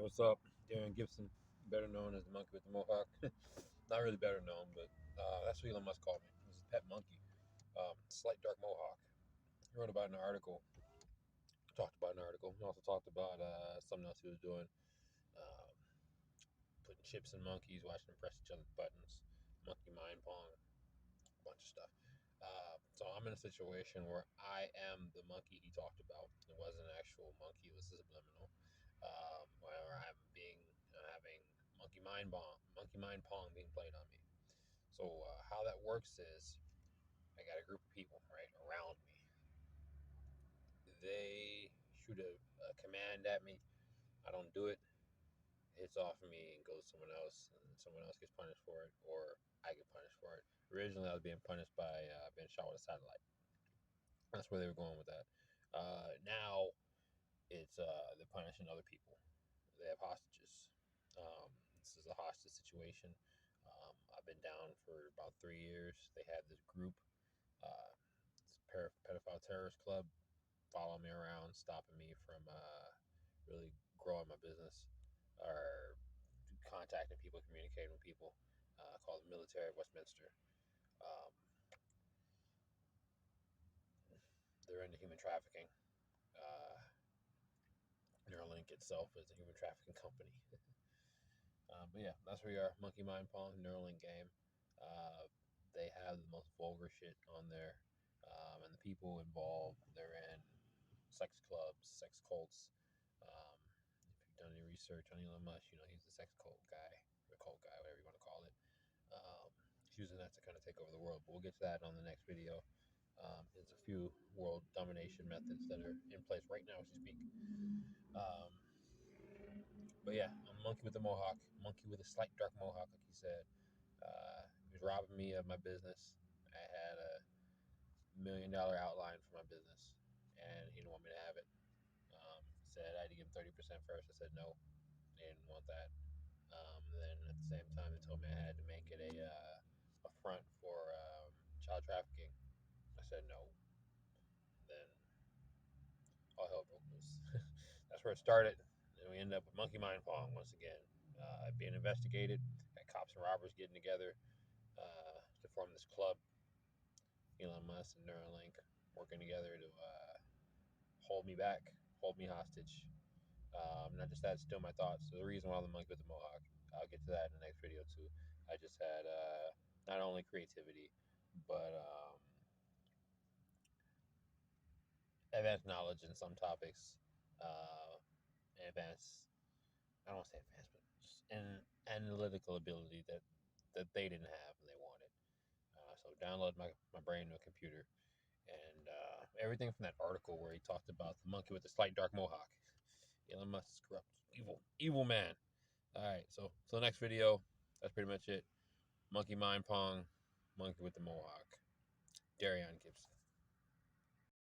What's up? Darren Gibson, better known as the monkey with the mohawk. Not really better known, but that's what Elon Musk called me. It was his pet monkey. Slight dark mohawk. He wrote about an article, talked about an article. He also talked about something else he was doing, um, putting chips in monkeys, watching them press each other's buttons, monkey mind pong, a bunch of stuff. So I'm in a situation where I am the monkey he talked about. It wasn't an actual monkey; it was subliminal. Where having monkey mind pong being played on me. So how that works is, I got a group of people right around me. They shoot a command at me. I don't do it. It hits off of me and goes to someone else, and someone else gets punished for it, or I get punished for it. Originally, I was being punished by being shot with a satellite. That's where they were going with that. Now it's they're punishing other people. They have hostages. This is a hostage situation. I've been down for about 3 years. They had this group, uh, this pedophile terrorist club, following me around, stopping me from really growing my business or contacting people, communicating with people. Called the Military of Westminster. Um, they're into human trafficking. Uh, Neuralink itself is a human trafficking company. But yeah, that's where we are. Monkey Mind Pong, Neuralink game. Uh, they have the most vulgar shit on there. And the people involved, they're in sex clubs, sex cults. Um, if you've done any research on Elon Musk, you know he's the sex cult guy, or cult guy, whatever you want to call it. He's using that to kind of take over the world. But we'll get to that on the next video. There's a few world domination methods that are in place right now as we speak. Um, but yeah, I'm a monkey with a mohawk, monkey with a slight dark mohawk, like he said. He was robbing me of my business. I had a $1 million outline for my business, and he didn't want me to have it. He said I had to give him 30% first. I said no, they didn't want that. Then at the same time, they told me I had to make it a front for child trafficking. I said no. Then all hell broke loose. That's where it started. And we ended up with Monkey Mind Pong once again, being investigated. Got cops and robbers getting together to form this club. Elon Musk and Neuralink working together to hold me back, hold me hostage. Not just that, still my thoughts. So the reason why I'm the monkey with the mohawk, I'll get to that in the next video too. I just had not only creativity, but advanced knowledge in some topics, uh, advanced, I don't want to say advanced, but just an analytical ability that they didn't have and they wanted. So download my brain to a computer. And everything from that article where he talked about the monkey with the slight dark mohawk. Elon Musk is corrupt, evil man. All right, so the next video, that's pretty much it. Monkey Mind Pong, monkey with the mohawk. Darian Gibson.